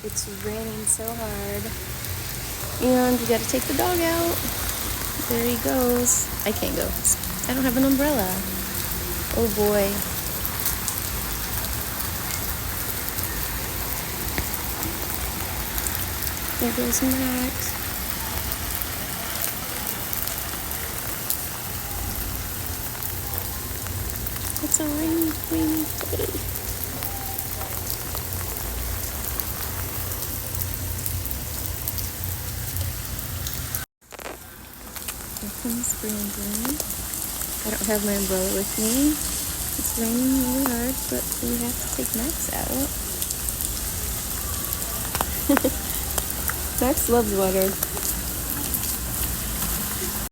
It's raining so hard. And we gotta take the dog out. There he goes. I can't go. I don't have an umbrella. Oh boy. There goes Max. It's a rainy day. Here comes Brandon. I don't have my umbrella with me. It's raining really hard, but we have to take Max out. Max loves water.